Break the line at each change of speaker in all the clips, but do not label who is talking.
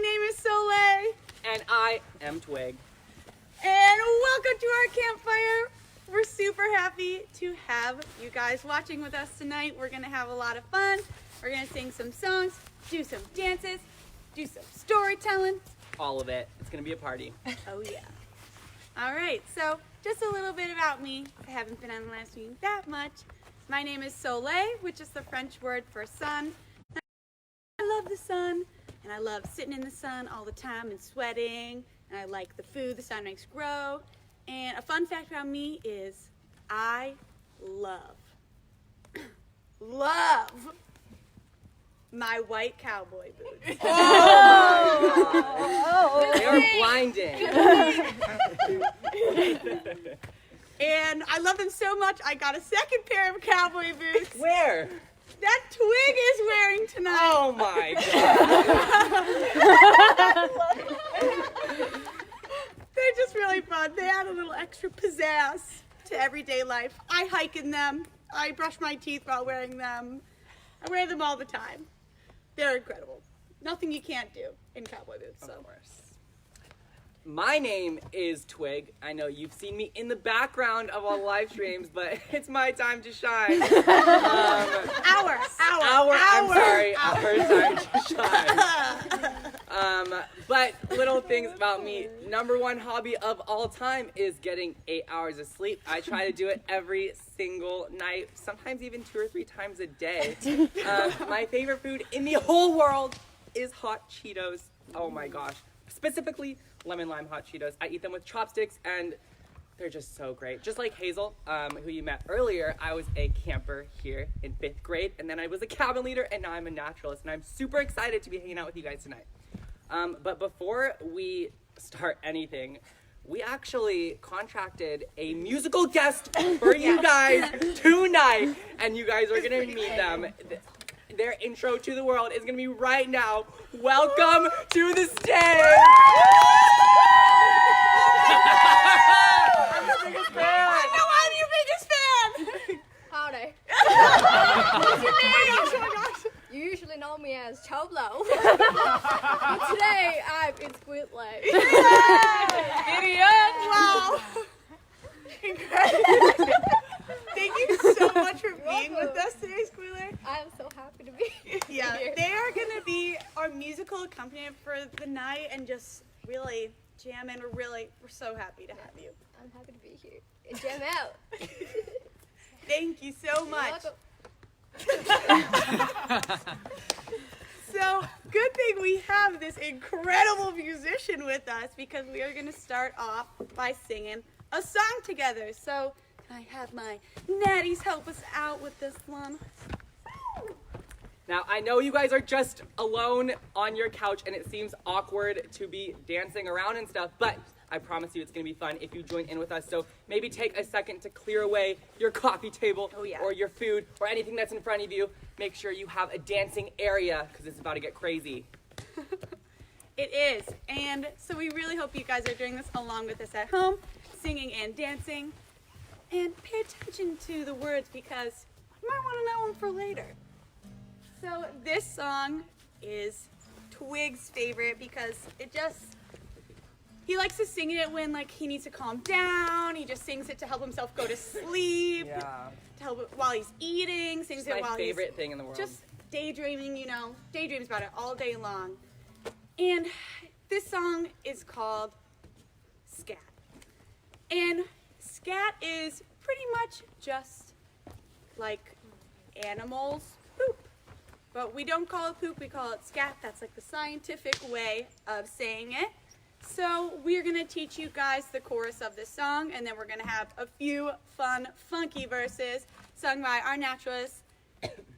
name is Soleil.
And I am Twig.
And welcome to our campfire. We're super happy to have you guys watching with us tonight. We're going to have a lot of fun. We're going to sing some songs, do some dances, do some storytelling.
All of it. It's going to be a party.
Oh, yeah. All right, so just a little bit about me. I haven't been on the last meeting that much. My name is Soleil, which is the French word for sun. I love the sun, and I love sitting in the sun all the time and sweating, and I like the food the sun makes grow. And a fun fact about me is I love my white cowboy boots.
Oh! They are blinding.
And I love them so much, I got a second pair of cowboy boots.
Where?
That Twig is wearing tonight.
Oh my
God. They're just really fun. They add a little extra pizzazz to everyday life. I hike in them. I brush my teeth while wearing them. I wear them all the time. They're incredible. Nothing you can't do in cowboy boots. So.
Of course. My name is Twig. I know you've seen me in the background of all live streams, but it's my time to shine.
Our
time to shine. But little things about me. Number one hobby of all time is getting 8 hours of sleep. I try to do it every single night, sometimes even 2 or 3 times a day. My favorite food in the whole world is hot Cheetos. Oh my gosh. Specifically, lemon lime hot Cheetos. I eat them with chopsticks and they're just so great. Just like Hazel, who you met earlier, I was a camper here in 5th grade, and then I was a cabin leader, and now I'm a naturalist, and I'm super excited to be hanging out with you guys tonight. But before we start anything, we actually contracted a musical guest for you guys tonight, and you guys are gonna meet them. Their intro to the world is gonna be right now. Welcome to the stage! I'm your biggest fan!
I know I'm your biggest fan!
Howdy.
What's your name? Oh my gosh.
You usually know me as Choblo. But today, I'm in Squidlight.
Idiot! Wow! Incredible. Thank you so much for being with us today, Squealer.
I'm so happy to be
Yeah,
here.
they are going to be our musical accompaniment for the night and just really jamming. We're so happy to have you.
I'm happy to be here. And jam out.
Thank you so
You're
much.
welcome.
So, good thing we have this incredible musician with us because we are going to start off by singing a song together. So, can I have my natties help us out with this one?
Now, I know you guys are just alone on your couch and it seems awkward to be dancing around and stuff, but I promise you it's going to be fun if you join in with us. So maybe take a second to clear away your coffee table or your food or anything that's in front of you. Make sure you have a dancing area because it's about to get crazy.
It is. And so we really hope you guys are doing this along with us at home, singing and dancing. And pay attention to the words because you might want to know them for later. So this song is Twig's favorite because he likes to sing it when he needs to calm down. He just sings it to help himself go to sleep.
Yeah.
To help while he's eating. Sings it while
my favorite thing in the world.
Just daydreaming, daydreams about it all day long. And this song is called Scat. And scat is pretty much just like animals poop. But we don't call it poop, we call it scat. That's like the scientific way of saying it. So we're gonna teach you guys the chorus of this song, and then we're gonna have a few fun, funky verses sung by our naturalists.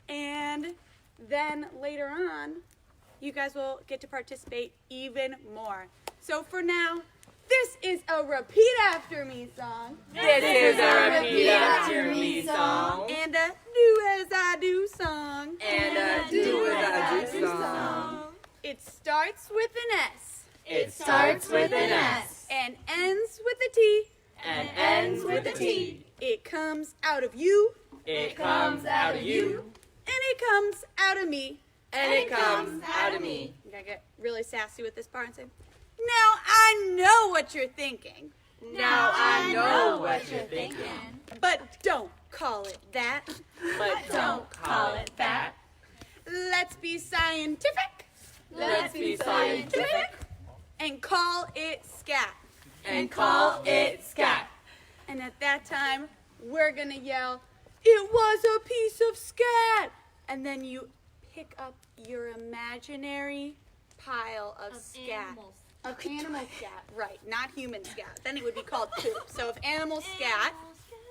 And then later on, you guys will get to participate even more. So for now, this is a repeat after me song.
This is a repeat after me song.
And a do as I do song.
And a do as I do song.
It starts with an S.
It starts with an S.
And ends with a T.
And ends with a T.
It comes out of you.
It comes out of you.
And it comes out of me.
and it comes out of me.
You gotta get really sassy with this part and say, now I know what you're thinking.
Now I know what you're thinking.
But don't call it that.
But don't call it that.
Let's be scientific.
Let's be scientific.
And call it scat.
And call it scat.
And at that time, we're gonna yell, it was a piece of scat. And then you pick up your imaginary pile of scat.
Animals.
Of animal scat, right, not human scat. Then it would be called poop. So if animal scat,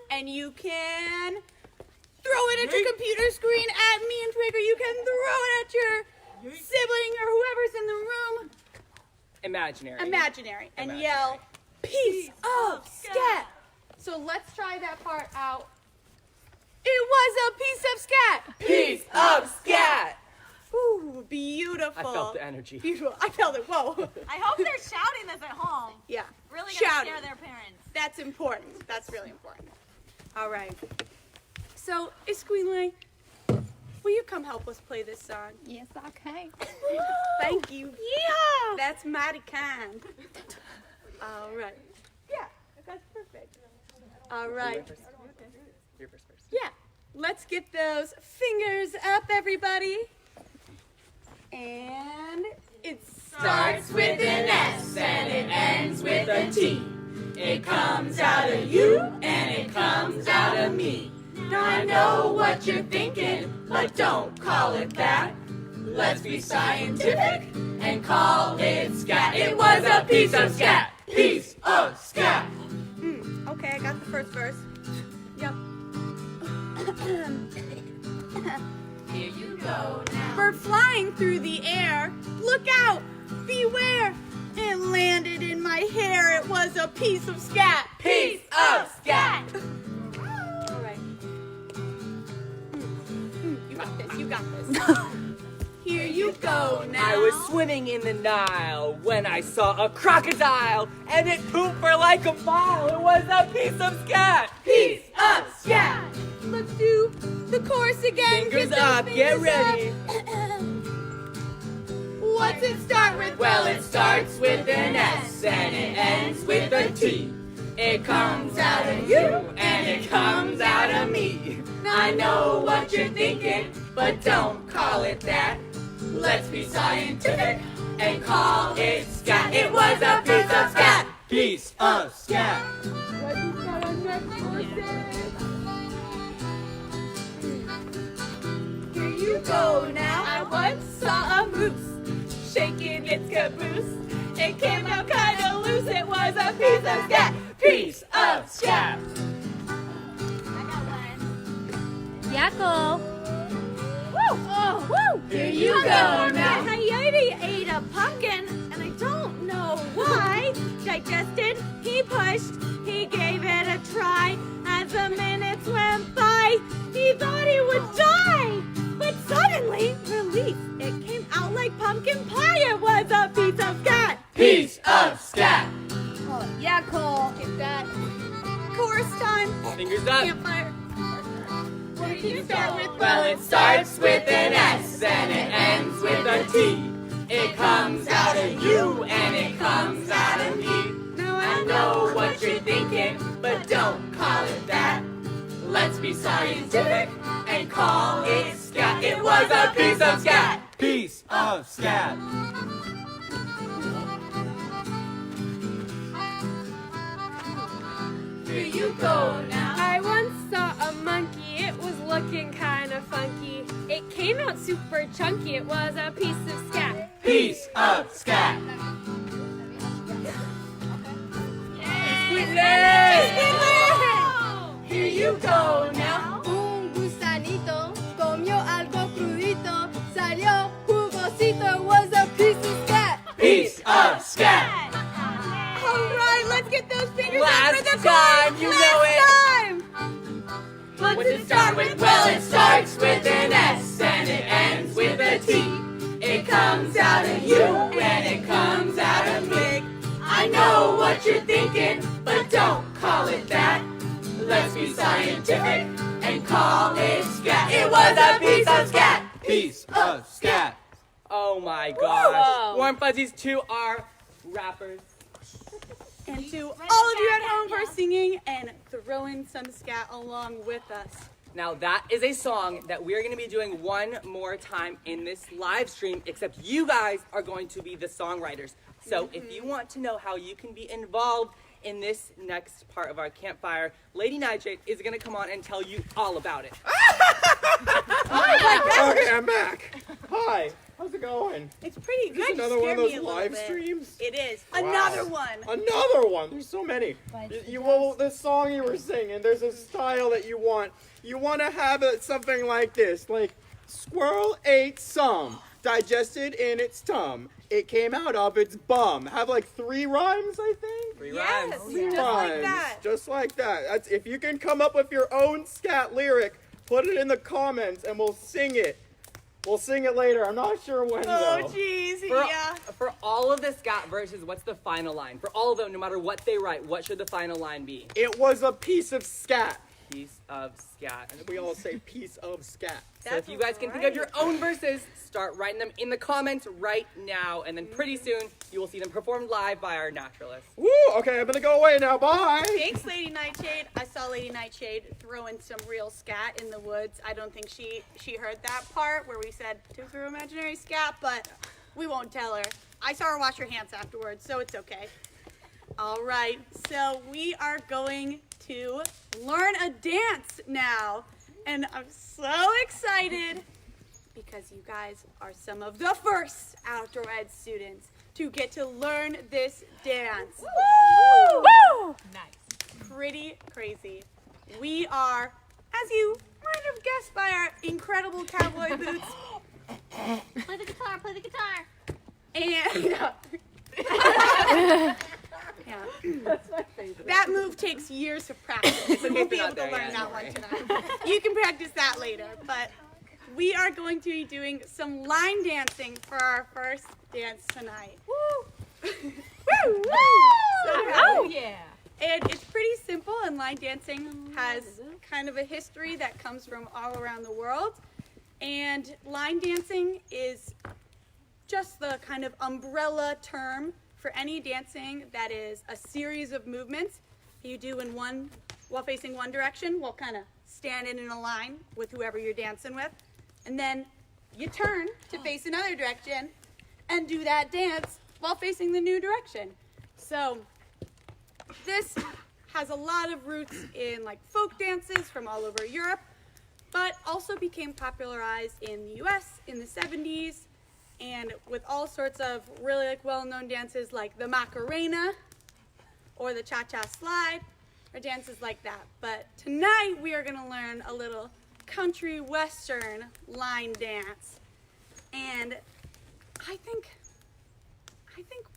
and you can throw it at your computer screen at me and Twig, or you can throw it at your sibling or whoever's in the room.
Imaginary.
And yell, piece of scat. So let's try that part out. It was a piece of scat.
Piece of scat.
Ooh, beautiful.
I felt the energy.
Beautiful. I felt it. Whoa.
I hope they're shouting this at home.
Yeah.
Really gonna
Shouting.
scare their parents.
That's important. That's really important. All right. So, Esquile, will you come help us play this song?
Yes, okay.
Thank you. Yeah. That's mighty kind. All right. Yeah, that's perfect. All right.
Your first verse.
Yeah. Let's get those fingers up, everybody. And it
Starts with an S and it ends with a T. It comes out of you and it comes out of me. Now I know what you're thinking, but don't call it that. Let's be scientific and call it scat. It was a piece of scat. Piece of scat.
Okay, I got the first verse. Yep.
Here you go now.
Bird flying through the air. Look out! Beware! It landed in my hair. It was a piece of scat.
Piece of scat.
All right. You got this. You got this. Here you go now.
I was swimming in the Nile when I saw a crocodile, and it pooped for like a mile. It was a piece of scat. Piece of scat.
Let's do the chorus again.
Fingers
Get those
up, get
fingers
ready.
up. What's it start with?
Well, it starts with an S and it ends with a T. It comes out of you and it comes out of me. I know what you're thinking, but don't call it that. Let's be scientific and call it scat. It was a piece of scat. Piece of scat.
What is that on next Here you go now. I once saw a moose shaking its caboose. It came out kind of loose. It was a piece of scat.
Piece of scat.
I got one.
Yakko.
Woo! Oh, woo!
Here you go now.
Coyote ate a pumpkin, and I don't know why. Digested, he pushed, he gave it a try. As the minutes went by, he thought he would die. But suddenly, relief, it came out like pumpkin pie. It was a piece of scat.
Piece of scat.
Yakko. Get that.
Chorus time.
Fingers up.
Campfire. Where do you start with?
Well, it starts with an S and it ends with a T. It comes out of you and it comes out of me.
Now
I know what you're thinking, but don't call it that. Let's be scientific and call it scat. It was a piece of scat. Piece of scat. Here you go now.
I once saw a monkey, it was looking kind of funky. It came out super chunky, it was a piece of scat.
Piece of scat. Here you go now.
Un gusanito comió algo crudito. Salió jugosito. It was a piece of scat.
Piece of scat.
All right, let's get those fingers
Last
up for the
time,
chorus.
you
Last
know it.
time.
What's it start with? Well, it starts with an S and it ends with a T. It comes out of you and it comes out of me. I know what you're thinking, but don't call it that. Let's be scientific and call it scat. It was a piece of scat.
piece of scat.
Oh my gosh. Warm fuzzies to our rappers.
And to all of you at home for singing and throwing some scat along with us.
Now that is a song that we're going to be doing one more time in this live stream, except you guys are going to be the songwriters. So if you want to know how you can be involved in this next part of our campfire, Lady Nightshade is going to come on and tell you all about it.
Okay, I'm back. Hi, how's it going?
It's pretty good.
Is this another
You
one of
scared me
those
a little
live
bit.
streams?
It is.
Wow.
Another one.
Another one. There's so many. Well, the song you were singing, there's a style that you want. You want to have it something like this, like squirrel ate some, digested in its tum. It came out of its bum. Have like 3 rhymes, I think.
3
Yes,
rhymes.
Three
just
rhymes.
like that.
Just like that. That's, if you can come up with your own scat lyric, put it in the comments and we'll sing it. We'll sing it later. I'm not sure when
Oh,
though.
jeez.
For,
Yeah.
for all of the scat verses, what's the final line? For all of them, no matter what they write, what should the final line be?
It was a piece of scat.
Piece of scat.
We all say piece of scat.
So if you guys can think of your own verses, start writing them in the comments right now, and then pretty soon you will see them performed live by our naturalists.
Woo! Okay, I'm gonna go away now. Bye.
Thanks, Lady Nightshade. I saw Lady Nightshade throwing some real scat in the woods. I don't think she heard that part where we said to throw imaginary scat, but we won't tell her. I saw her wash her hands afterwards, so it's okay. All right, so we are going to learn a dance now. And I'm so excited because you guys are some of the first outdoor ed students to get to learn this dance. Woo! Woo!
Nice.
Pretty crazy. We are, as you might have guessed by our incredible cowboy boots,
Play the guitar, play the guitar.
and that move takes years of practice, so we'll be able to learn that one tonight. You can practice that later, but we are going to be doing some line dancing for our first dance tonight. Woo! Woo! Woo!
Oh yeah.
And it's pretty simple, and line dancing has kind of a history that comes from all around the world. And line dancing is just the kind of umbrella term for any dancing that is a series of movements you do in one, while facing one direction, while kind of standing in a line with whoever you're dancing with. And then you turn to face another direction and do that dance while facing the new direction. So this has a lot of roots in like folk dances from all over Europe, but also became popularized in the US in the 70s, and with all sorts of really like well-known dances like the Macarena or the Cha-Cha Slide or dances like that. But tonight we are gonna learn a little country western line dance. And I think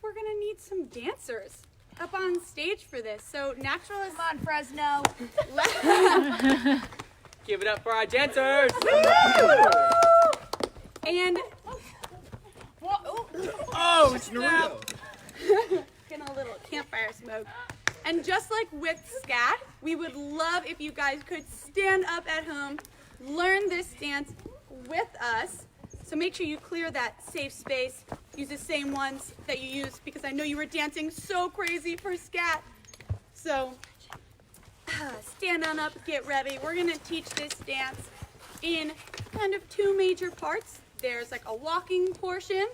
we're gonna need some dancers up on stage for this. So naturalists,
Come on, Fresno.
Give it up for our dancers!
and
Oh, it's Naruto.
getting a little campfire smoke. And just like with scat, we would love if you guys could stand up at home, learn this dance with us. So make sure you clear that safe space. Use the same ones that you used because I know you were dancing so crazy for scat. So stand on up, get ready. We're gonna teach this dance in kind of 2 major parts. There's like a walking portion,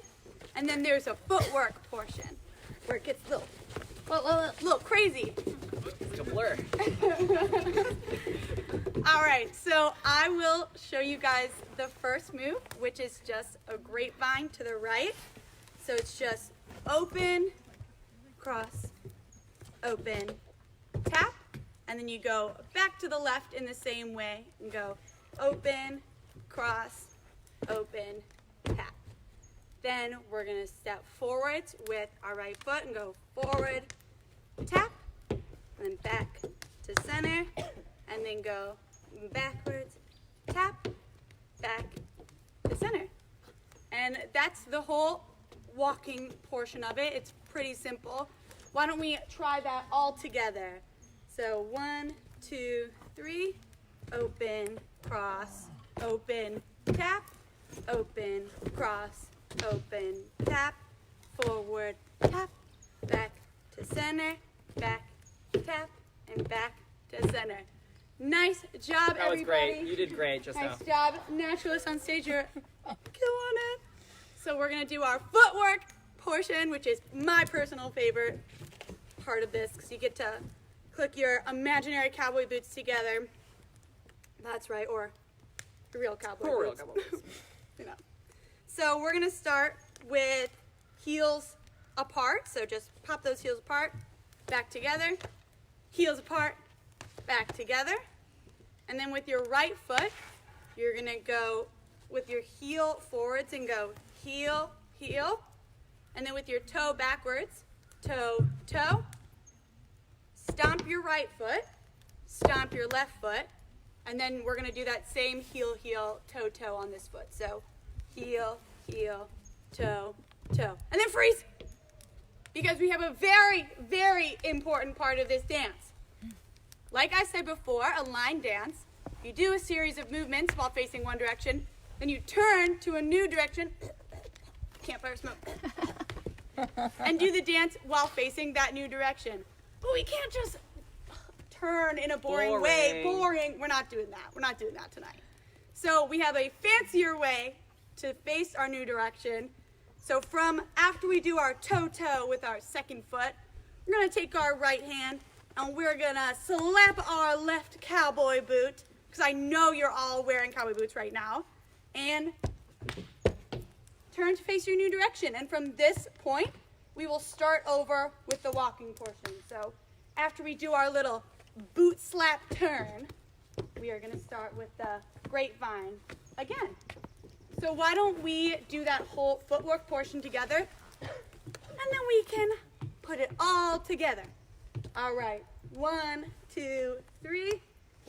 and then there's a footwork portion where it gets a little crazy.
It's a blur.
All right, so I will show you guys the first move, which is just a grapevine to the right. So it's just open, cross, open, tap, and then you go back to the left in the same way and go open, cross, open, tap. Then we're gonna step forwards with our right foot and go forward, tap, and then back to center, and then go backwards, tap, back to center. And that's the whole walking portion of it. It's pretty simple. Why don't we try that all together? So 1, 2, 3, open, cross, open, tap, open, cross, open, tap, forward, tap, back to center, back, tap, and back to center. Nice job,
That was
everybody.
great. You did great just now.
Nice job, naturalists on stage. You're killing it. So we're gonna do our footwork portion, which is my personal favorite part of this, because you get to click your imaginary cowboy boots together. That's right, or the real cowboy
For real
boots.
cowboy boots.
You know. So we're gonna start with heels apart. So just pop those heels apart, back together, heels apart, back together. And then with your right foot, you're gonna go with your heel forwards and go heel, heel. And then with your toe backwards, toe, toe. Stomp your right foot, stomp your left foot. And then we're gonna do that same heel, heel, toe, toe on this foot. So heel, heel, toe, toe. And then freeze! Because we have a very, very important part of this dance. Like I said before, a line dance, you do a series of movements while facing one direction, then you turn to a new direction, campfire smoke, and do the dance while facing that new direction. But we can't just turn in a boring way. Boring. We're not doing that. We're not doing that tonight. So we have a fancier way to face our new direction. So from after we do our toe-toe with our second foot, we're going to take our right hand and we're going to slap our left cowboy boot, because I know you're all wearing cowboy boots right now, and turn to face your new direction. And from this point, we will start over with the walking portion. So after we do our little boot slap turn, we are going to start with the grapevine again. So why don't we do that whole footwork portion together, and then we can put it all together. All right, 1, 2, 3,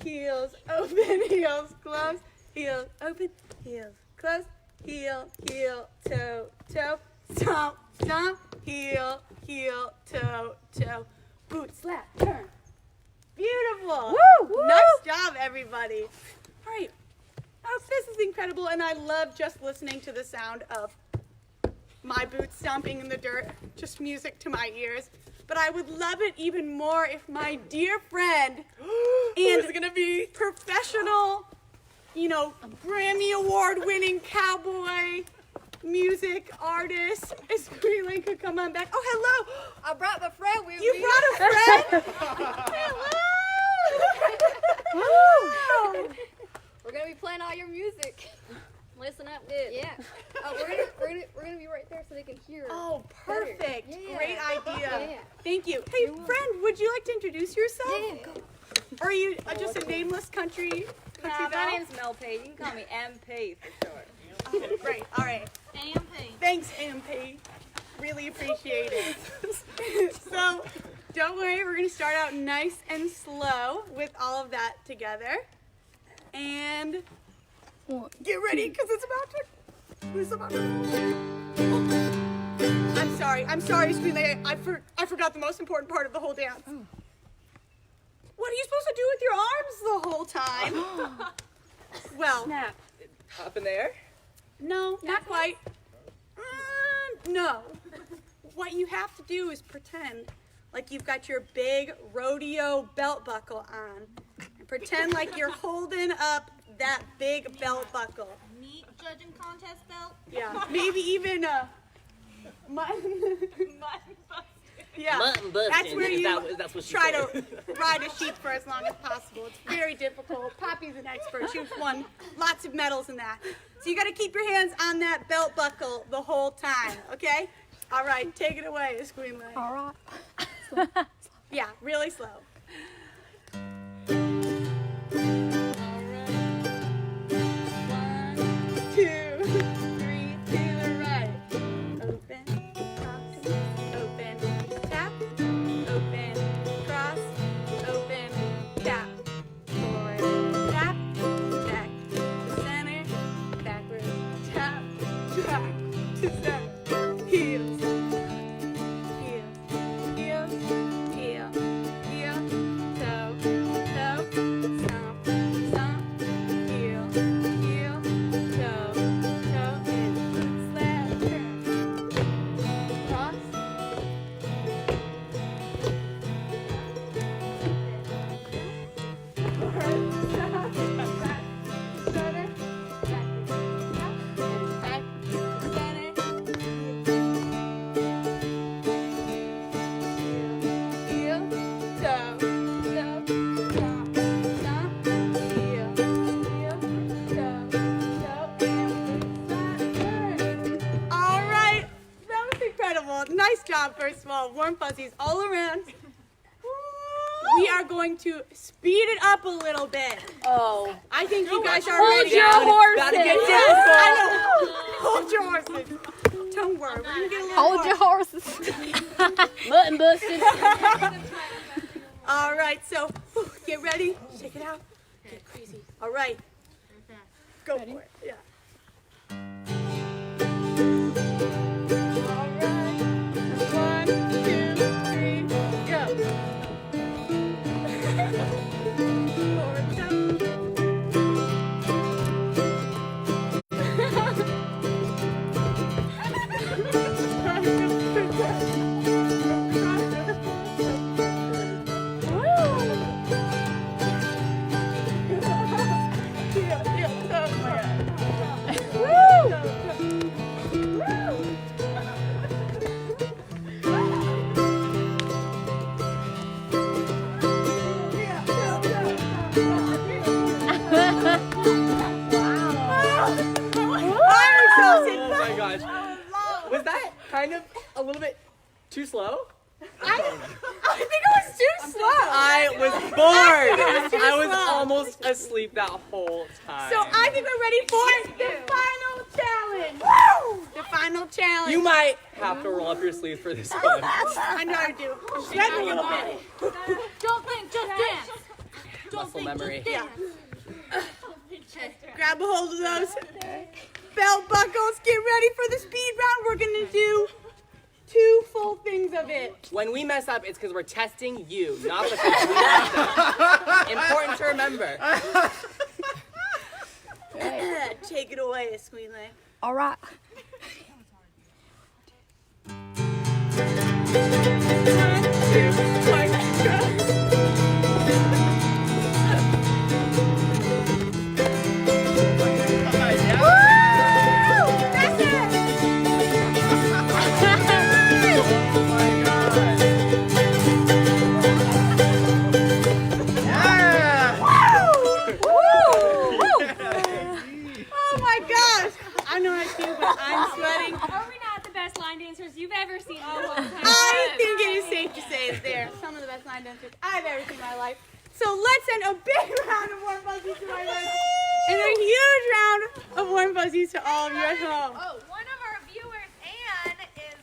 heels open, heels close, heels open, heels close, heel, heel, toe, toe, stomp, stomp, heel, heel, toe, toe, boot slap, turn. Beautiful.
Woo!
Nice job, everybody. All right. Oh, this is incredible, and I love just listening to the sound of my boots stomping in the dirt, just music to my ears. But I would love it even more if my dear friend and
gonna be
professional, Grammy Award-winning cowboy music artist, Squealing, could come on back. Oh, hello.
I brought my friend with
You
me.
brought a friend? Hello.
We're gonna be playing all your music.
Listen up good.
Yeah. We're gonna be right there so they can hear.
Oh, perfect.
Yeah.
Great idea.
Yeah.
Thank you. Hey, friend, would you like to introduce yourself?
Yeah.
Or are you just a nameless country
My
belle?
name's Mel P. You can call me MP for short.
Oh, great. All right.
MP.
Thanks, MP. Really appreciate it. So, don't worry. We're going to start out nice and slow with all of that together. And get ready, because it's about to. I'm sorry, Squealing. I forgot the most important part of the whole dance. What are you supposed to do with your arms the whole time? Well,
snap. Up in the air?
no, not quite. No. What you have to do is pretend like you've got your big rodeo belt buckle on. And pretend like you're holding up that big belt buckle.
Meat judging contest belt.
Yeah, maybe even mutton. Yeah,
Mutton busting.
that's where you
That's what she
try
said.
to ride a sheep for as long as possible. It's very difficult. Poppy's an expert. She's won lots of medals in that. So you got to keep your hands on that belt buckle the whole time, okay? All right, take it away, Squealing.
All right.
Yeah, really slow. Heel, heel, heel, toe, toe, stomp, job, first of all. Warm fuzzies all around. We are going to speed it up a little bit.
Oh.
I think you guys are
Hold
ready.
your horses.
Gotta get
Yes,
down.
I know. Hold your horses. Don't worry, we're gonna get a little
Hold
more.
your horses.
Button busted.
All right, so get ready. Shake it out. Get crazy. All right. Go for it. Yeah. All right. 1, 2, 3, go. Forward, down.
Oh my gosh. Was that kind of a little bit too slow?
I think it was too slow.
I was bored.
it was too
I was
slow.
almost asleep that whole time.
So I think we're ready for the final challenge. Woo! The final challenge.
You might have to roll up your sleeves for this one.
I know I do. I'm sweating a little bit.
Don't think, just dance.
Muscle memory.
Yeah. Grab a hold of those belt buckles. Get ready for the speed round. We're gonna do 2 full things of it.
When we mess up, it's because we're testing you, not because we messed up. Important to remember.
Take it away, Squealing.
All right.
Oh my gosh! I know I do, but I'm sweating.
Are we not the best line dancers you've ever seen in a long time?
I think it is safe to say they're some of the best line dancers I've ever seen in my life. So let's send a big round of warm fuzzies to my friends and a huge round of warm fuzzies to all of you at home.
Oh, one of our viewers, Anne, is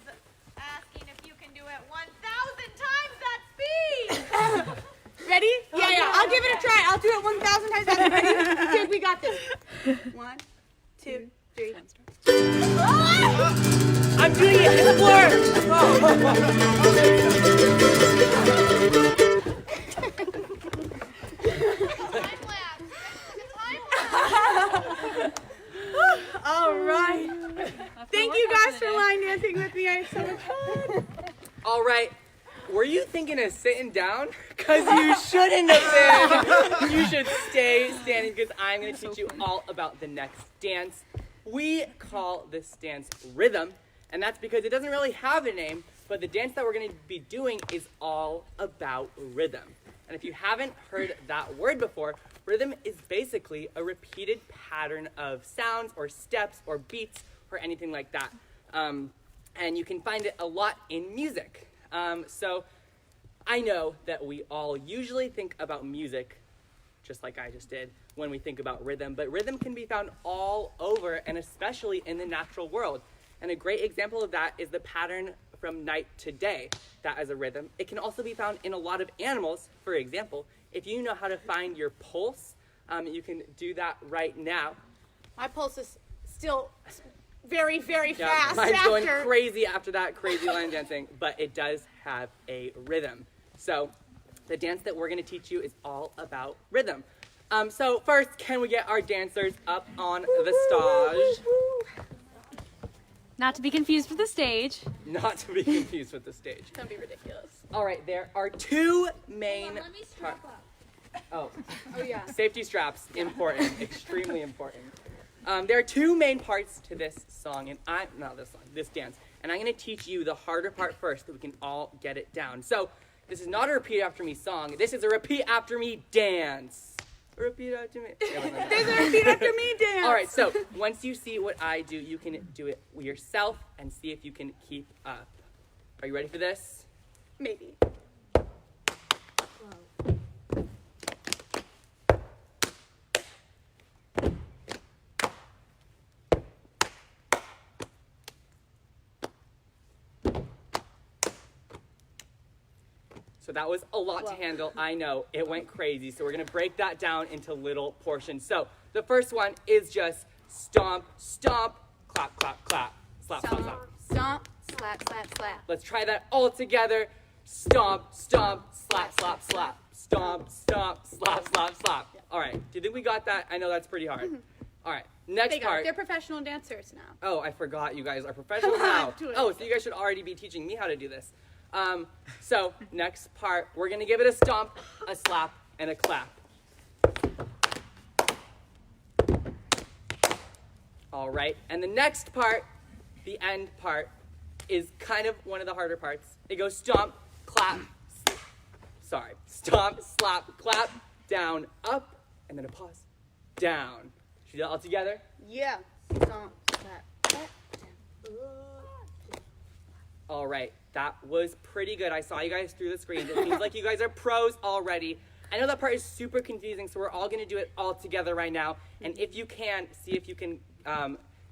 asking if you can do it 1,000 times that speed.
Ready? Yeah. I'll give it a try. I'll do it 1,000 times. Ready? Okay, we got this. 1, 2, 3.
I'm doing it. It's a blur.
Time lapse. Time lapse.
All right. Thank you guys for line dancing with me. I had so much fun.
All right. Were you thinking of sitting down? Because you shouldn't have been. You should stay standing because I'm going to teach you all about the next dance. We call this dance rhythm, and that's because it doesn't really have a name, but the dance that we're going to be doing is all about rhythm. And if you haven't heard that word before, rhythm is basically a repeated pattern of sounds or steps or beats or anything like that. And you can find it a lot in music. So I know that we all usually think about music, just like I just did, when we think about rhythm, but rhythm can be found all over and especially in the natural world. And a great example of that is the pattern from night to day. That is a rhythm. It can also be found in a lot of animals. For example, if you know how to find your pulse, you can do that right now.
My pulse is still very, very
Yeah,
fast.
mine's going
after.
crazy after that crazy line dancing, but it does have a rhythm. So the dance that we're going to teach you is all about rhythm. So first, can we get our dancers up on the stage?
Not to be confused with the stage.
Not to be confused with the stage.
Don't be ridiculous.
All right, there are 2 main
Let me strap up.
Oh,
Oh yeah.
safety straps, important, extremely important. There are 2 main parts to this song, and this dance. And I'm going to teach you the harder part first so we can all get it down. So this is not a repeat after me song. This is a repeat after me dance. Repeat after me.
There's a repeat after me dance.
All right, so once you see what I do, you can do it yourself and see if you can keep up. Are you ready for this?
Maybe.
So that was a lot to handle. I know, it went crazy. So we're gonna break that down into little portions. So the first one is just stomp, stomp, clap, clap, clap, slap, slap, slap.
Stomp, slap, slap, slap.
Let's try that all together. Stomp, stomp, slap, slap, slap. Stomp, stomp, slap, slap, slap. All right, do you think we got that? I know that's pretty hard. All right, next
They got it.
part.
They're professional dancers now.
Oh, I forgot you guys are professionals now.
Do it.
Oh, so you guys should already be teaching me how to do this. So next part, we're gonna give it a stomp, a slap, and a clap. All right, and the next part, the end part, is kind of one of the harder parts. It goes stomp, clap, sorry, stomp, slap, clap, down, up, and then a pause, down. Should we do that all together?
Yeah. Stomp, slap, slap, down.
All right, that was pretty good. I saw you guys through the screen. It seems like you guys are pros already. I know that part is super confusing, so we're all gonna do it all together right now. And if you can, see if you can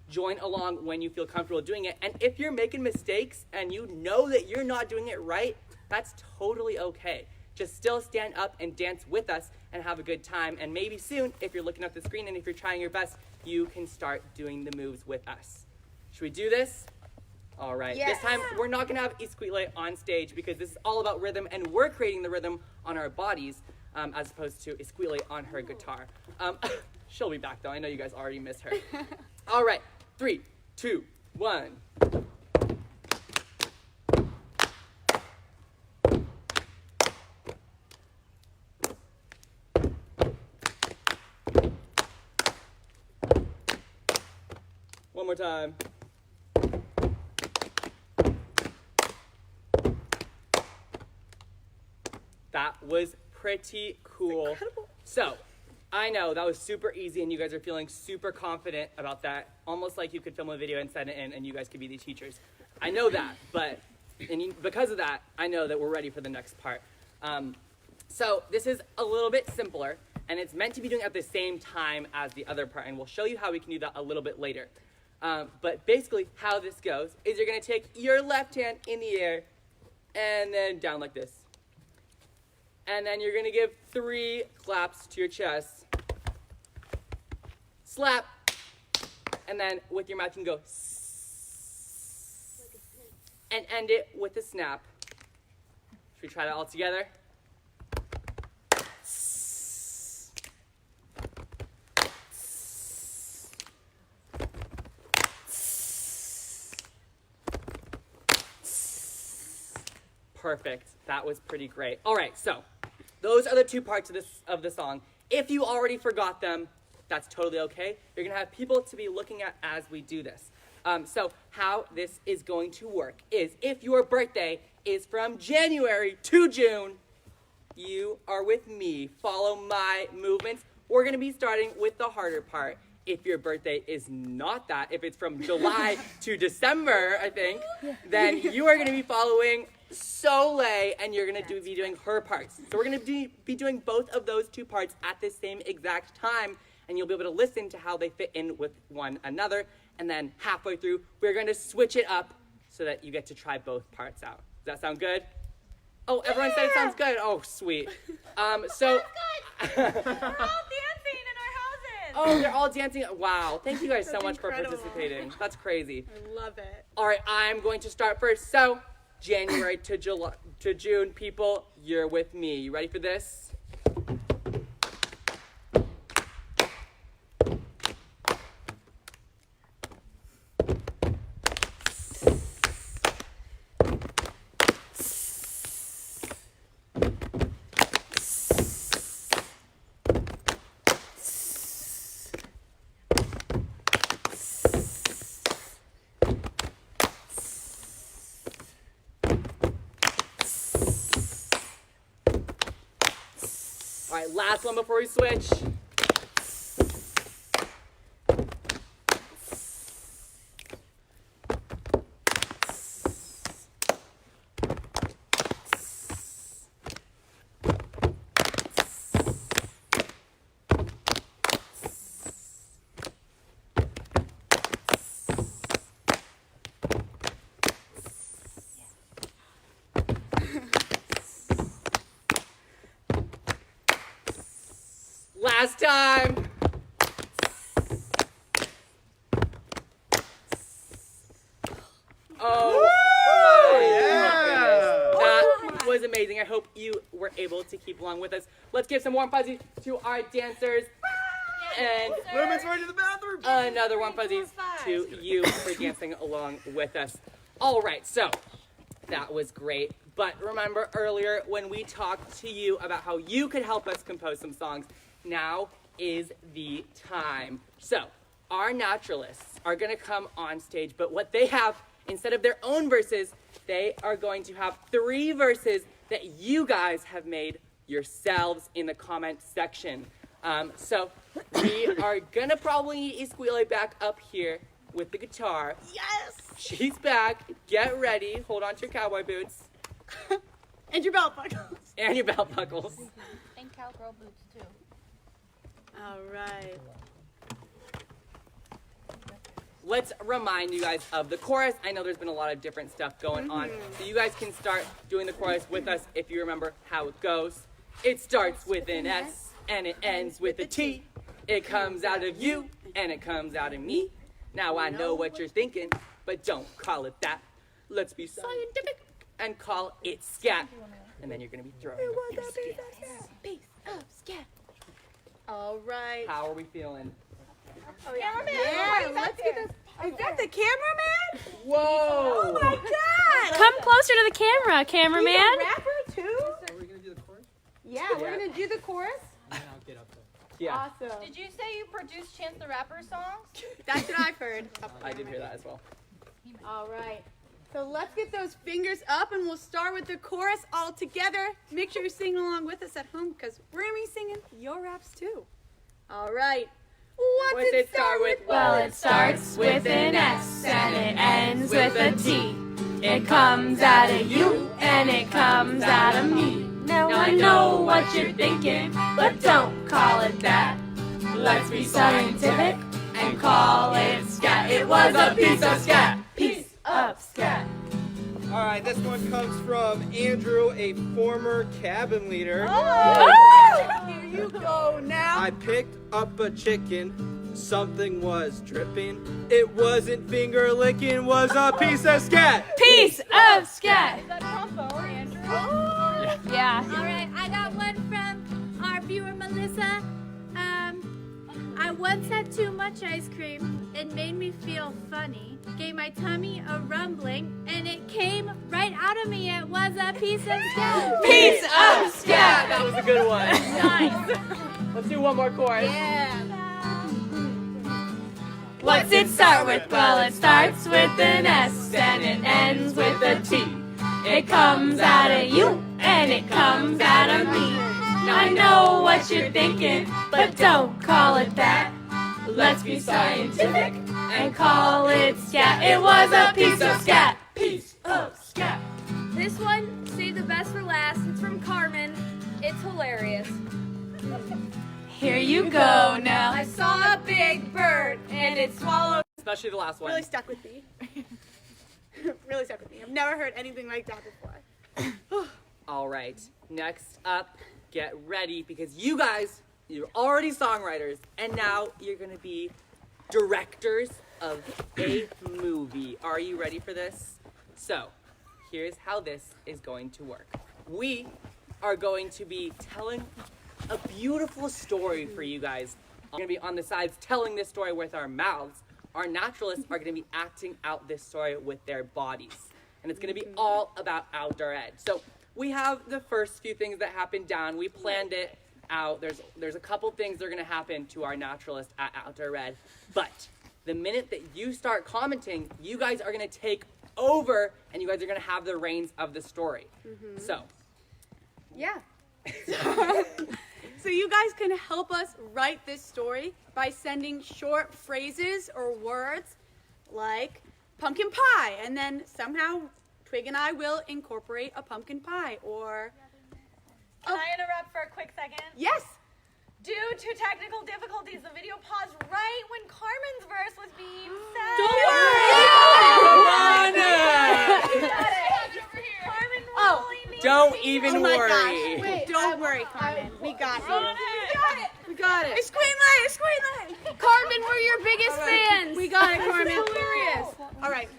join along when you feel comfortable doing it. And if you're making mistakes and you know that you're not doing it right, that's totally okay. Just still stand up and dance with us and have a good time. And maybe soon, if you're looking at the screen and if you're trying your best, you can start doing the moves with us. Should we do this? All right,
Yes.
This time we're not gonna have Esquile on stage because this is all about rhythm and we're creating the rhythm on our bodies as opposed to Esquile on her guitar. She'll be back though, I know you guys already missed her. All right, 3, 2, 1. One more time. That was pretty cool.
Incredible.
So, I know that was super easy and you guys are feeling super confident about that. Almost like you could film a video and send it in and you guys could be the teachers. I know that, but because of that, I know that we're ready for the next part. So this is a little bit simpler and it's meant to be doing at the same time as the other part and we'll show you how we can do that a little bit later. But basically how this goes is you're gonna take your left hand in the air and then down like this. And then you're gonna give 3 claps to your chest. Slap. And then with your mouth you can go and end it with a snap. Should we try that all together? Perfect. That was pretty great. All right, so those are the 2 parts of the song. If you already forgot them, that's totally okay. You're gonna have people to be looking at as we do this. So how this is going to work is if your birthday is from January to June, you are with me. Follow my movements. We're gonna be starting with the harder part. If your birthday is not that, if it's from July to December, I think, then you are gonna be following Soleil and you're gonna be doing her parts. So we're gonna be doing both of those 2 parts at the same exact time and you'll be able to listen to how they fit in with one another. And then halfway through, we're gonna switch it up so that you get to try both parts out. Does that sound good? Oh, everyone said it sounds good. Oh, sweet. So.
We're all dancing in our houses.
Oh, they're all dancing. Wow. Thank you guys so
That's
much
incredible.
for participating. That's crazy.
I love it.
All right, I'm going to start first. So, January to June, people, you're with me. You ready for this? All right, last one before we switch. last time. Oh my goodness. That was amazing. I hope you were able to keep along with us. Let's give some warm fuzzies to our dancers. And
Women's right to the bathroom.
another warm fuzzies to you for dancing along with us. All right, so that was great. But remember earlier when we talked to you about how you could help us compose some songs, now is the time. So our naturalists are going to come on stage, but what they have, instead of their own verses, they are going to have 3 verses that you guys have made yourselves in the comment section. So we are going to probably need Esquile back up here with the guitar.
Yes!
She's back. Get ready. Hold on to your cowboy boots.
And your belt buckles.
And your belt buckles.
And cowgirl boots too.
All right.
Let's remind you guys of the chorus. I know there's been a lot of different stuff going on. So you guys can start doing the chorus with us if you remember how it goes. It starts with an S and it ends with a T. It comes out of you and it comes out of me. Now I know what you're thinking, but don't call it that. Let's be scientific and call it scat. And then you're going to be throwing your scats.
Piece of scat. All right.
How are we feeling?
Cameraman,
Yeah, let's get this. Is that the cameraman?
Whoa!
Oh my God!
Come closer to the camera,
He's
cameraman.
a rapper too?
Are we gonna do the chorus?
Yeah, we're gonna do the chorus.
And then I'll get up there.
Yeah,
Awesome.
Did you say you produced Chance the Rapper songs?
That's what I've heard.
I did hear that as well.
All right. So let's get those fingers up and we'll start with the chorus all together. Make sure you're singing along with us at home because we're going to be singing your raps too. All right. What's it start with?
Well, it starts with an S and it ends with a T. It comes out of you and it comes out of me. Now I know what you're thinking, but don't call it that. Let's be scientific and call it scat. It was a piece of scat. Piece of scat.
All right, this one comes from Andrew, a former cabin leader.
Here you go now.
I picked up a chicken. Something was dripping. It wasn't finger licking. Was a piece of scat.
Piece of scat.
Is that trombone, Andrew?
Yeah.
All right, I got one from our viewer Melissa. I once had too much ice cream. It made me feel funny. Gave my tummy a rumbling, and it came right out of me. It was a piece of scat.
Piece of scat.
That was a good one.
Nice.
Let's do one more chorus.
Yeah.
What's it start with? Well, it starts with an S and it ends with a T. It comes out of you and it comes out of me. I know what you're thinking, but don't call it that. Let's be scientific and call it scat. It was a piece of scat. Piece of scat.
This one, save the best for last. It's from Carmen. It's hilarious.
Here you go now.
I saw a big bird and it swallowed.
Especially the last one.
Really stuck with me. Really stuck with me. I've never heard anything like that before.
All right, next up, get ready because you guys, you're already songwriters, and now you're gonna be directors of a movie. Are you ready for this? So, here's how this is going to work. We are going to be telling a beautiful story for you guys. We're gonna be on the sides telling this story with our mouths. Our naturalists are gonna be acting out this story with their bodies. And it's gonna be all about outdoor ed. So we have the first few things that happened down. We planned it out. There's a couple things that are gonna happen to our naturalists at outdoor ed. But the minute that you start commenting, you guys are gonna take over and you guys are gonna have the reins of the story. So,
Yeah. So you guys can help us write this story by sending short phrases or words like pumpkin pie, and then somehow Twig and I will incorporate a pumpkin pie, or
Can I interrupt for a quick second?
yes.
Due to technical difficulties, the video paused right when Carmen's verse was being said.
Don't worry.
Carmen
Oh,
really needs
don't
to be
even
Oh my
worry.
gosh. Don't worry, Carmen. We got you.
on it.
We got got it.
It's green light. It's green light. Corbin, we're your biggest fans.
We got it, Corbin.
Hilarious.
All right.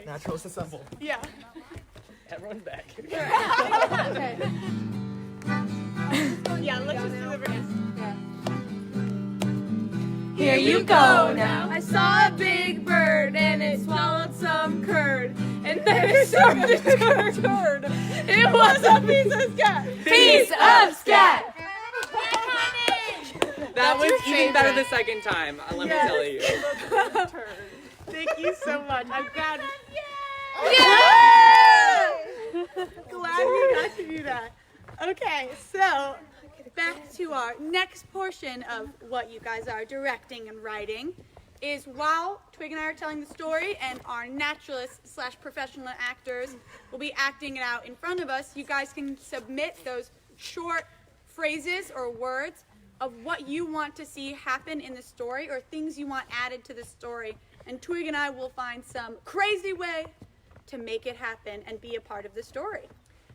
Naturalists assemble.
Yeah.
Everyone's back.
Yeah, let's just do the verse.
Here you go now. I saw a big bird and it swallowed some curd. And then it started to turd. It was a piece of scat. Piece of scat.
That was even better the second time, let me tell you.
Thank you so much. I'm glad. Glad we got to do that. Okay, so back to our next portion of what you guys are directing and writing is while Twig and I are telling the story and our naturalists / professional actors will be acting it out in front of us, you guys can submit those short phrases or words of what you want to see happen in the story or things you want added to the story. And Twig and I will find some crazy way to make it happen and be a part of the story.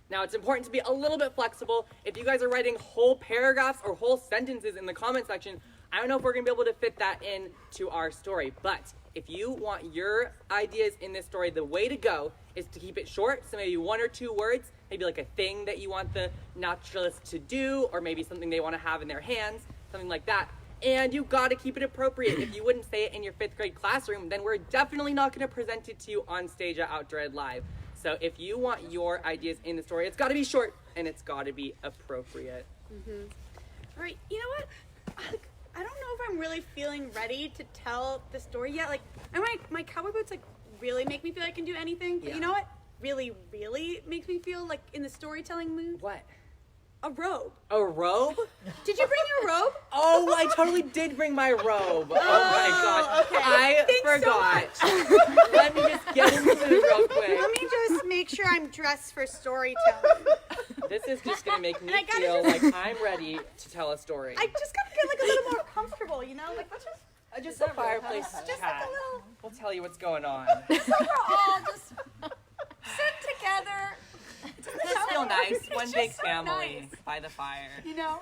Now, it's important to be a little bit flexible. If you guys are writing whole paragraphs or whole sentences in the comment section, I don't know if we're going to be able to fit that into our story. But if you want your ideas in this story, the way to go is to keep it short. So maybe 1 or 2 words, maybe like a thing that you want the naturalist to do, or maybe something they want to have in their hands, something like that. And you got to keep it appropriate. If you wouldn't say it in your 5th grade classroom, then we're definitely not going to present it to you on stage at Outdoor Ed Live. So if you want your ideas in the story, it's got to be short and it's got to be appropriate.
All right, you know what? I don't know if I'm really feeling ready to tell the story yet. Like, my cowboy boots like really make me feel like I can do anything. But you know what? Really, really makes me feel like in the storytelling mood.
What?
A robe.
A robe?
Did you bring your robe?
Oh, I totally did bring my robe. Oh my gosh.
Okay.
I forgot. Let me just get into it real quick.
Let me just make sure I'm dressed for storytelling.
This is just going to make me
And I gotta
feel
just-
like I'm ready to tell a story.
I just gotta get like a little more comfortable, you know? Like, let's just
Just a fireplace
like
chat.
a little.
We'll tell you what's going on.
We're all just sit together.
Just feel nice.
It's
One
just
big
so
family
nice.
by the fire.
You know?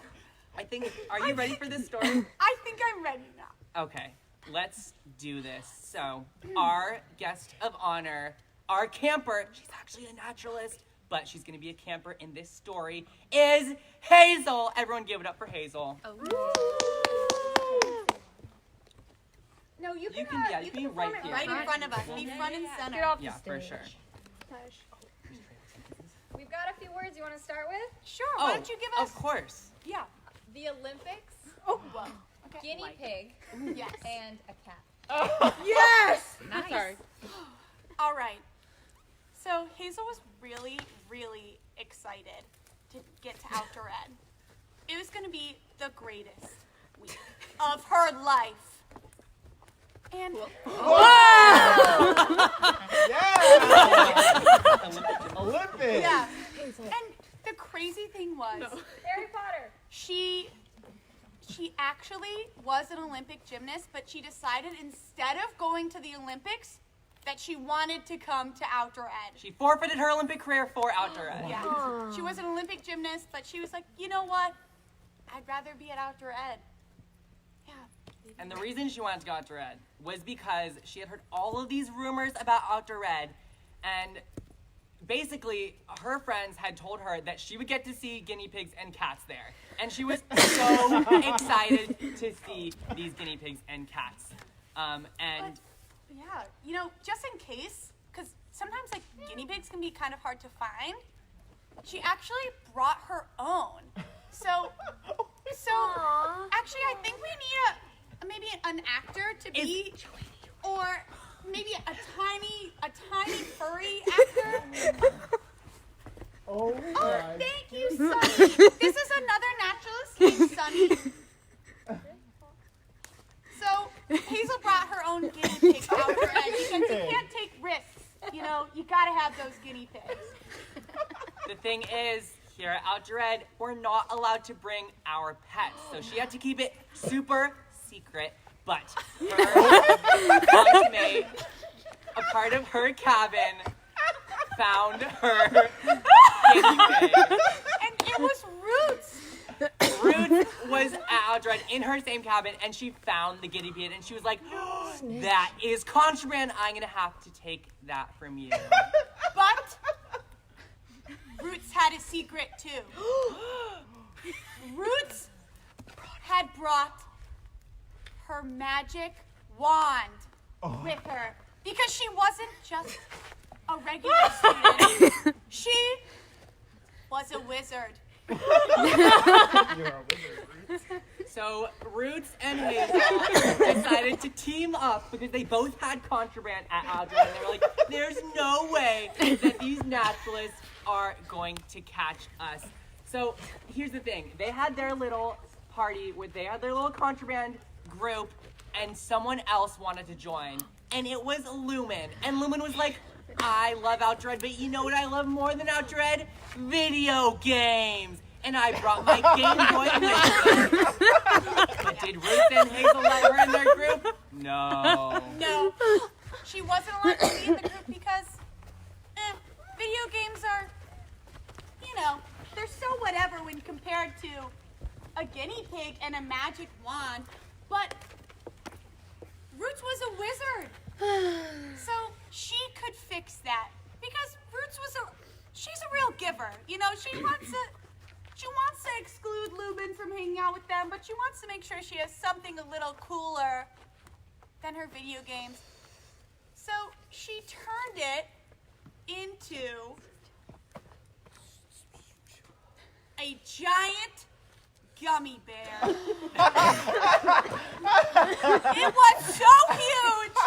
I think, are you ready for this story?
I think I'm ready now.
Okay, let's do this. So, our guest of honor, our camper, she's actually a naturalist, but she's going to be a camper in this story, is Hazel. Everyone give it up for Hazel.
No, you can
you can be right here.
right in front of us. Be front and center.
Yeah, for sure.
We've got a few words you want to start with.
Sure. Why don't you give us?
Of course.
Yeah.
The Olympics,
Oh, well. Okay.
guinea pig,
Yes.
and a cat.
Yes.
Nice. Sorry.
All right. So Hazel was really, really excited to get to Outdoor Ed. It was going to be the greatest week of her life. And
Olympics.
yeah. And the crazy thing was,
Harry Potter.
she actually was an Olympic gymnast, but she decided instead of going to the Olympics that she wanted to come to Outdoor Ed.
She forfeited her Olympic career for Outdoor Ed.
Yeah. She was an Olympic gymnast, but she was like, you know what? I'd rather be at Outdoor Ed. Yeah.
And the reason she wanted to go Outdoor Ed was because she had heard all of these rumors about Outdoor Ed, and basically her friends had told her that she would get to see guinea pigs and cats there. And she was so excited to see these guinea pigs and cats. And
Yeah, you know, just in case, because sometimes like guinea pigs can be kind of hard to find, she actually brought her own. So actually I think we need maybe an actor to be, or maybe a tiny furry actor.
Oh
Oh,
my.
thank you, Sunny. This is another naturalist named Sunny. So Hazel brought her own guinea pigs out for Ed because you can't take risks. You know, you gotta have those guinea pigs.
the thing is, here at Outdoor Ed, we're not allowed to bring our pets. So she had to keep it super secret. But her bunkmate, a part of her cabin, found her guinea pig.
And it was Roots.
Roots Roots was at Aldred in her same cabin, and she found the guinea pig, and she was like, that is contraband. I'm going to have to take that from you.
But Roots had a secret too. Roots had brought her magic wand with her because she wasn't just a regular student. She was a wizard.
You're a wizard, Roots.
So Roots and Hazel decided to team up because they both had contraband at Aldred, and they were like, there's no way that these naturalists are going to catch us. So here's the thing. They had their little party, they had their little contraband group, and someone else wanted to join. And it was Lumen. And Lumen was like, I love Aldred, but you know what I love more than Aldred? Video games. And I brought my Game Boy with me. But did Ruth and Hazel let her in their group? No.
No, she wasn't allowed to be in the group because video games are, they're so whatever when compared to a guinea pig and a magic wand. But Roots was a wizard, so she could fix that because Roots she's a real giver. She wants to exclude Lumen from hanging out with them, but she wants to make sure she has something a little cooler than her video games. So she turned it into a giant gummy bear. It was so huge.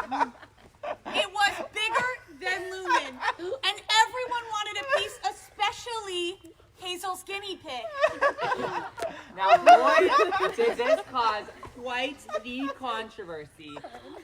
It was bigger than Lumen. And everyone wanted a piece, especially Hazel's guinea pig.
Now, boy, did this cause quite the controversy.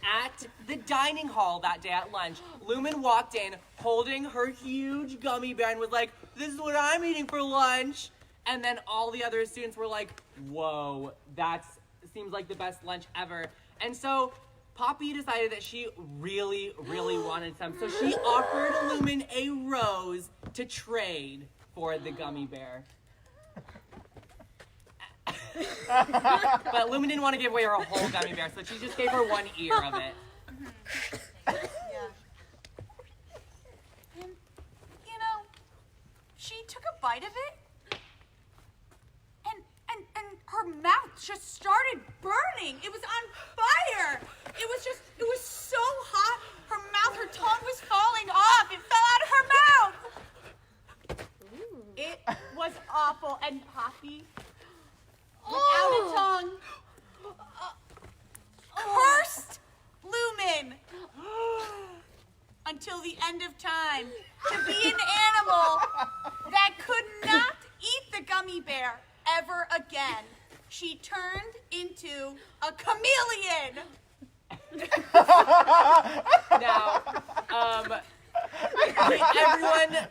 At the dining hall that day at lunch, Lumen walked in holding her huge gummy bear and was like, this is what I'm eating for lunch. And then all the other students were like, whoa, that seems like the best lunch ever. And so Poppy decided that she really, really wanted some. So she offered Lumen a rose to trade for the gummy bear. But Lumen didn't want to give away her whole gummy bear, so she just gave her one ear of it.
Yeah. And, she took a bite of it, and her mouth just started burning. It was on fire. It was so hot. Her mouth, her tongue was falling off. It fell out of her mouth. It was awful. And Poppy, without a tongue, cursed Lumen until the end of time to be an animal that could not eat the gummy bear ever again. She turned into a chameleon.
Now, everyone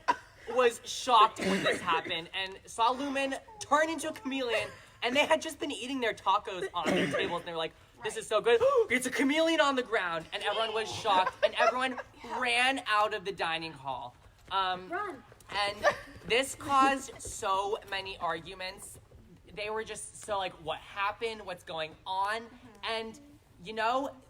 was shocked when this happened and saw Lumen turn into a chameleon, and they had just been eating their tacos on their tables, and they were like, this is so good. It's a chameleon on the ground, and everyone was shocked, and everyone ran out of the dining hall.
Run.
And this caused so many arguments. They were just so like, what happened? What's going on? And,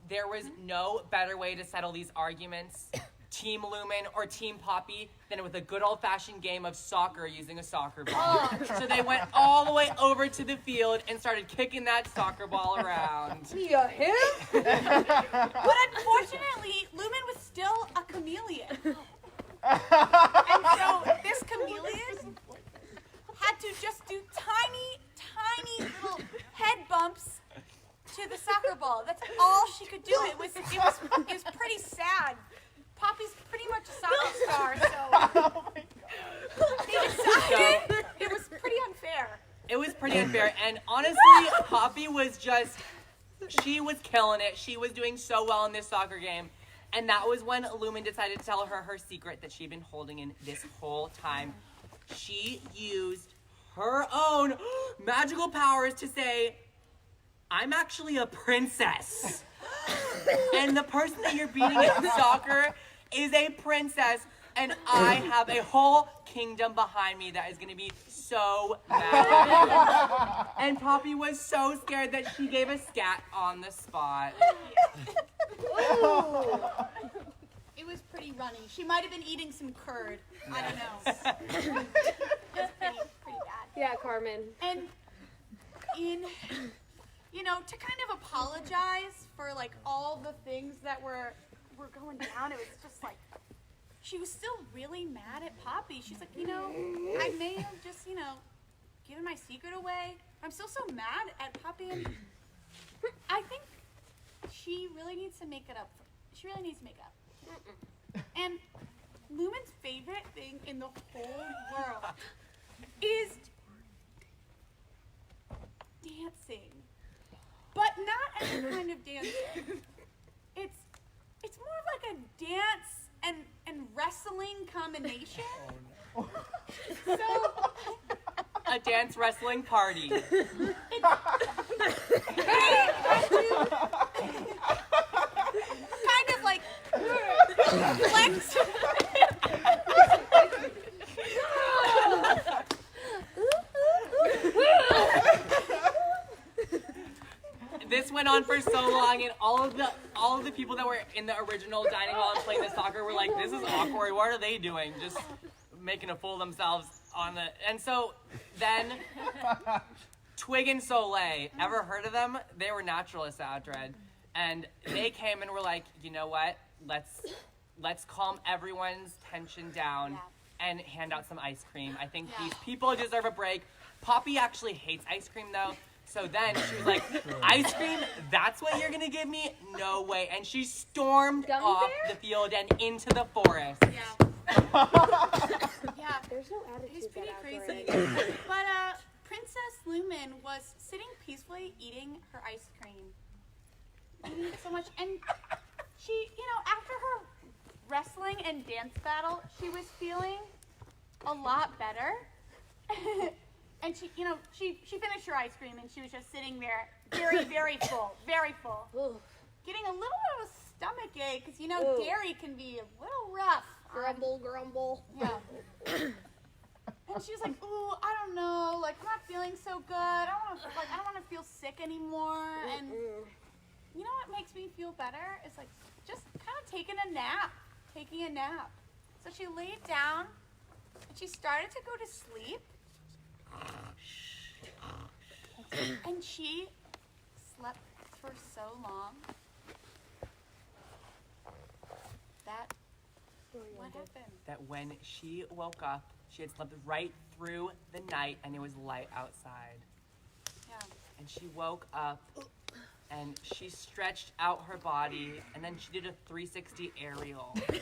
there was no better way to settle these arguments, Team Lumen or Team Poppy, than with a good old-fashioned game of soccer using a soccer ball. So they went all the way over to the field and started kicking that soccer ball around.
Yeah, him? But unfortunately, Lumen was still a chameleon. And so this chameleon had to just do tiny little head bumps to the soccer ball. That's all she could do. It was pretty sad. Poppy's pretty much a soccer star, so they decided it was pretty unfair.
It was pretty unfair, and honestly, Poppy was she was killing it. She was doing so well in this soccer game, and that was when Lumen decided to tell her secret that she'd been holding in this whole time. She used her own magical powers to say, I'm actually a princess. And the person that you're beating in soccer is a princess, and I have a whole kingdom behind me that is going to be so so mad. And Poppy was so scared that she gave a scat on the spot.
It was pretty runny. She might have been eating some curd. I don't know. It's pretty bad.
Yeah, Carmen.
And to kind of apologize for like all the things that were going down, it was just like she was still really mad at Poppy. She's like, I may have just, given my secret away. I'm still so mad at Poppy, and I think she really needs to make it up. She really needs to make up. And Lumen's favorite thing in the whole world is dancing, but not any kind of dancing. It's more of like a dance and wrestling combination. Oh, no. So
A dance wrestling party.
Kind of like flex.
This went on for so long, and all of the people that were in the original dining hall and playing the soccer were like, "This is awkward. What are they doing? Just making a fool of themselves on the." And so then, Twig and Soleil, ever heard of them? They were naturalists at Outred, and they came and were like, "You know what? Let's calm everyone's tension down and hand out some ice cream. I think these people deserve a break." Poppy actually hates ice cream though. So then she was like, "Ice cream? That's what you're gonna give me? No way!" And she stormed off the field and into the forest.
Yeah.
There's no attitude.
It's pretty
that
crazy.
outdoor
But Princess Lumen was sitting peacefully eating her ice cream. Eating it so much, and she, after her wrestling and dance battle, she was feeling a lot better. And she, she finished her ice cream and she was just sitting there, very, very full, very full. Getting a little bit of a stomach ache because, dairy can be a little rough.
Grumble.
Yeah. And she was like, "Ooh, I don't know, like I'm not feeling so good. I don't want to feel sick anymore." And you know what makes me feel better? It's like just kind of taking a nap. So she laid down and she started to go to sleep. And she slept for so long that what happened?
That when she woke up, she had slept right through the night and it was light outside.
Yeah.
And she woke up and she stretched out her body and then she did a 360 aerial. And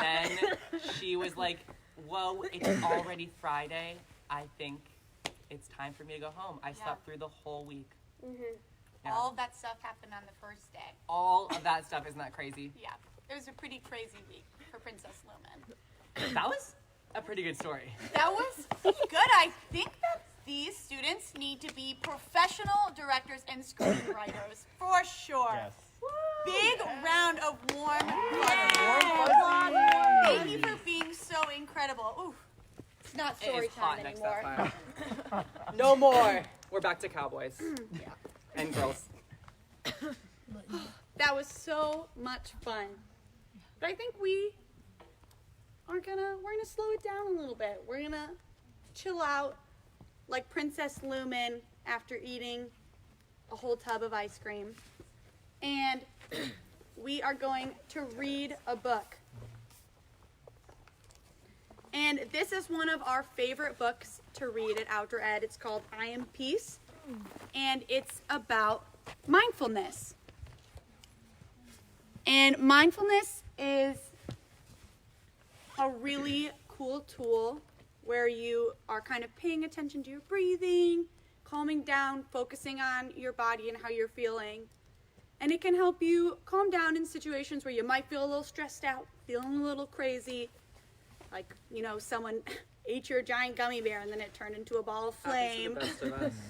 then she was like, "Whoa, it's already Friday. I think it's time for me to go home." I slept through the whole week. Yeah.
All of that stuff happened on the first day.
All of that stuff, isn't that crazy?
Yeah. It was a pretty crazy week for Princess Lumen.
That was a pretty good story.
That was good. I think that these students need to be professional directors and screenwriters for sure.
Yes.
Big round of warm
Warm
Thank you for being so incredible. Ooh.
It's not
It
story
is hot
time
next to that
anymore.
fire. No more. We're back to cowboys. And girls.
That was so much fun. But I think we're gonna slow it down a little bit. We're gonna chill out like Princess Lumen after eating a whole tub of ice cream. And we are going to read a book. And this is one of our favorite books to read at Outdoor Ed. It's called I Am Peace. And it's about mindfulness. And mindfulness is a really cool tool where you are kind of paying attention to your breathing, calming down, focusing on your body and how you're feeling. And it can help you calm down in situations where you might feel a little stressed out, feeling a little crazy. Like, someone ate your giant gummy bear and then it turned into a ball of flame.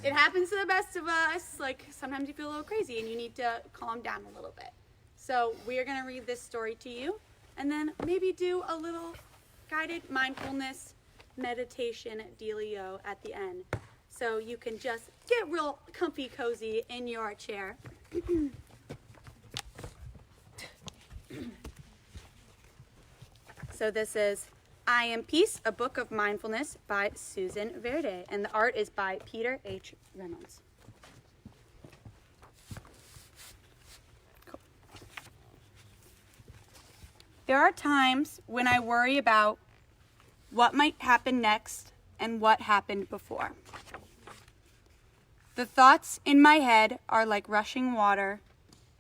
It happens to the best of us. Like, sometimes you feel a little crazy and you need to calm down a little bit. So we are going to read this story to you and then maybe do a little guided mindfulness meditation dealio at the end. So you can just get real comfy cozy in your chair. So this is I Am Peace, a Book of Mindfulness by Susan Verde, and the art is by Peter H. Reynolds. Cool. There are times when I worry about what might happen next and what happened before. The thoughts in my head are like rushing water,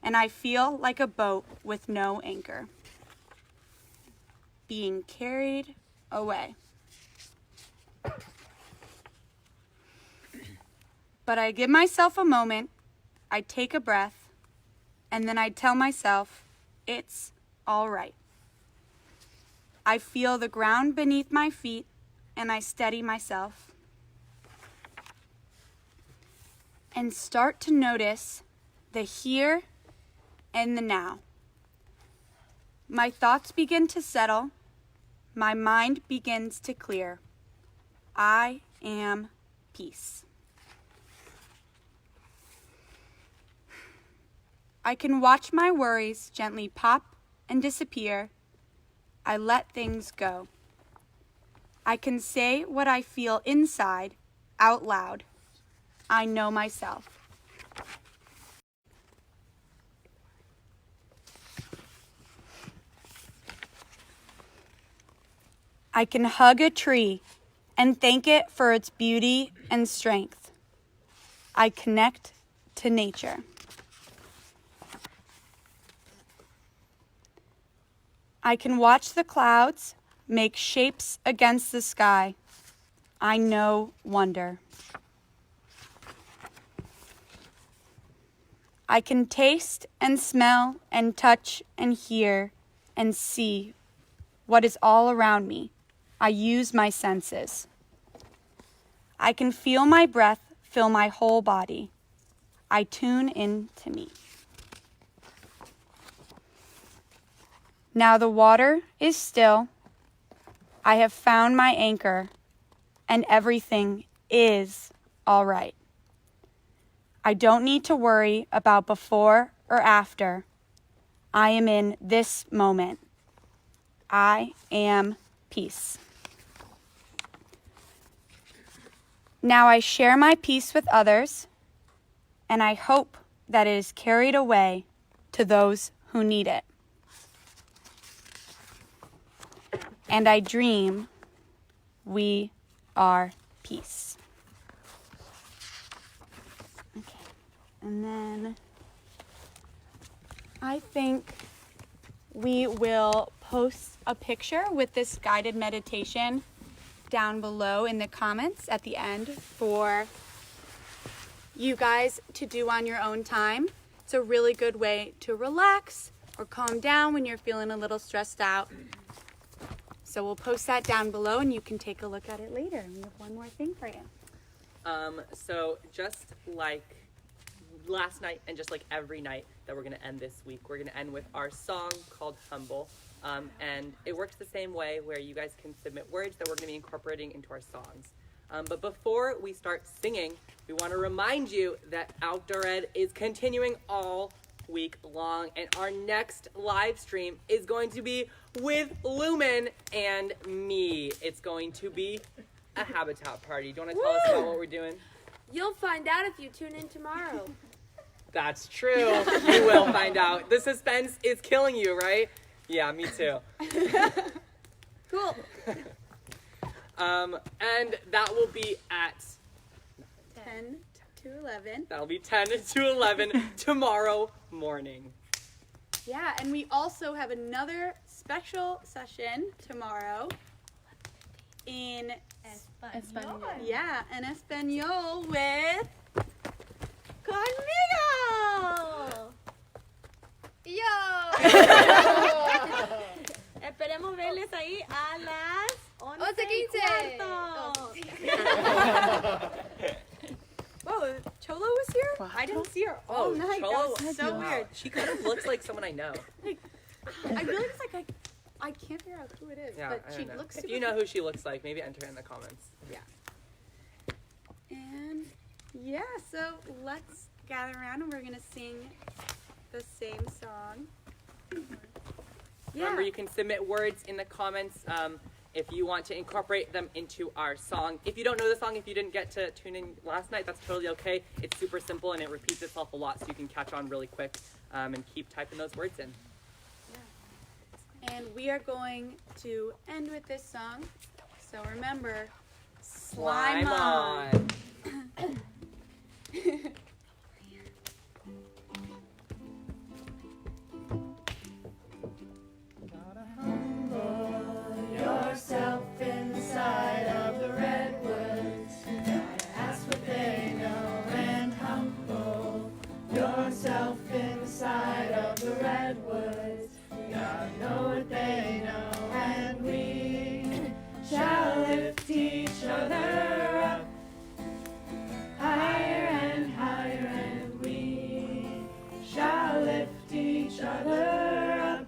and I feel like a boat with no anchor, being carried away. But I give myself a moment, I take a breath, and then I tell myself, it's all right. I feel the ground beneath my feet, and I steady myself. And start to notice the here and the now. My thoughts begin to settle. My mind begins to clear. I am peace. I can watch my worries gently pop and disappear. I let things go. I can say what I feel inside out loud. I know myself. I can hug a tree and thank it for its beauty and strength. I connect to nature. I can watch the clouds make shapes against the sky. I know wonder. I can taste and smell and touch and hear and see what is all around me. I use my senses. I can feel my breath fill my whole body. I tune in to me. Now the water is still. I have found my anchor, and everything is all right. I don't need to worry about before or after. I am in this moment. I am peace. Now I share my peace with others, and I hope that it is carried away to those who need it. And I dream we are peace. Okay. And then I think we will post a picture with this guided meditation down below in the comments at the end for you guys to do on your own time. It's a really good way to relax or calm down when you're feeling a little stressed out. So we'll post that down below and you can take a look at it later. And we have one more thing for you.
So just like last night and just like every night that we're gonna end this week, we're gonna end with our song called Humble. And it works the same way where you guys can submit words that we're gonna be incorporating into our songs. But before we start singing, we wanna remind you that Outdoor Ed is continuing all week long, and our next live stream is going to be with Lumen and me. It's going to be a habitat party. Do you want to tell us about what we're doing?
You'll find out if you tune in tomorrow.
That's true. You will find out. The suspense is killing you, right? Yeah, me too.
Cool.
And that will be at
10 to 11.
that'll be 10 to 11 tomorrow morning.
Yeah, and we also have another special session tomorrow in
Espanol.
en Espanol with conmigo.
Yo.
Esperemos verles ahí a las
11:15.
Whoa, Cholo was here? I didn't see her all night.
Cholo,
That was so
wow.
weird.
She kind of looks like someone I know.
I really was like, I can't figure out who it is,
Yeah,
but
I
she
don't know.
looks
If
super
you know who she looks like, maybe enter it in the comments.
Yeah. And yeah, so let's gather around and we're gonna sing the same song.
Remember, you can submit words in the comments if you want to incorporate them into our song. If you don't know the song, if you didn't get to tune in last night, that's totally okay. It's super simple and it repeats itself a lot, so you can catch on really quick and keep typing those words in.
And we are going to end with this song. So remember, slime on.
Yourself inside of the redwoods. Gotta ask what they know and humble yourself inside of the redwoods. You gotta know what they know, and we shall lift each other up higher and higher, and we shall lift each other up.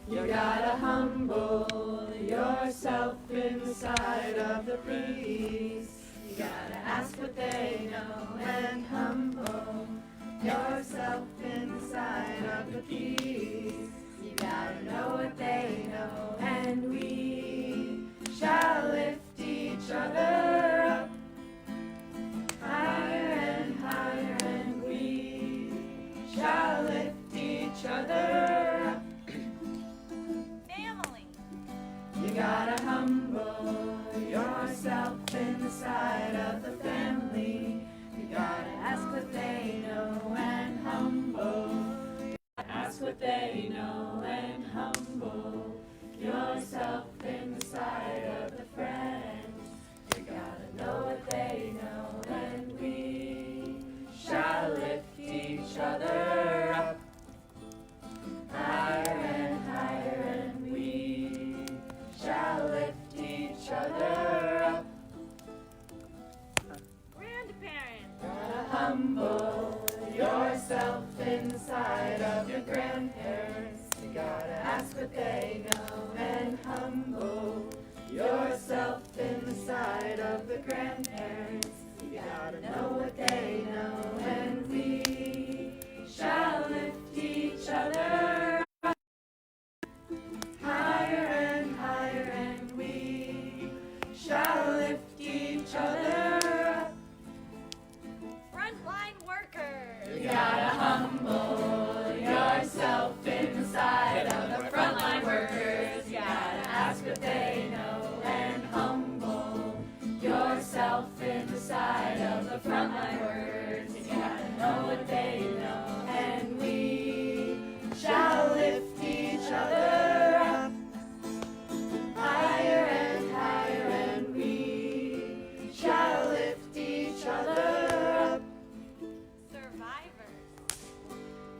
You gotta humble yourself inside of the peace. You gotta ask what they know and humble yourself inside of the peace. You gotta know what they know, and we shall lift each other up higher and higher, and we shall lift each other up. You gotta humble yourself inside of the family. You gotta ask what they know and humble. Ask what they know and humble yourself inside of the friends. You gotta know what they know, and we shall lift each other up higher and higher, and we shall lift each other up.
Grandparents.
Gotta humble yourself inside of your grandparents. You gotta ask what they know and humble yourself inside of the grandparents. You gotta know what they know, and we shall lift each other up higher and higher, and we shall lift each other up.
Frontline workers.
You gotta humble yourself inside of the frontline workers. You gotta ask what they know and humble yourself inside of the frontline workers. You gotta know what they know, and we shall lift each other up higher and higher, and we shall lift each other up.
Survivors.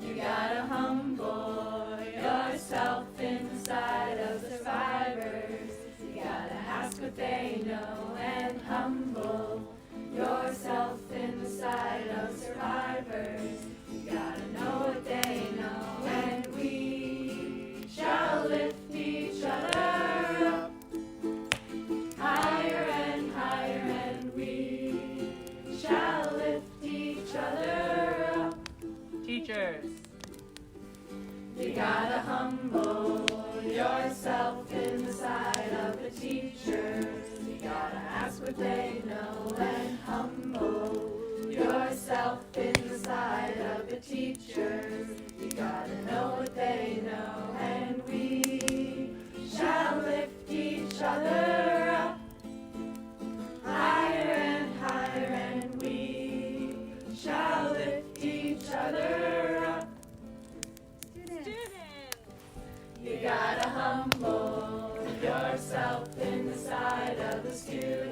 You gotta humble yourself inside of the survivors. You gotta ask what they know and humble yourself inside of survivors. You gotta know what they know, and we shall lift each other up higher and higher, and we shall lift each other up.
Teachers.
You gotta humble yourself inside of the teachers. You gotta ask what they know and humble yourself inside of the teachers. You gotta know what they know, and we shall lift each other up higher and higher, and we shall lift each other up. You gotta humble yourself inside of the students.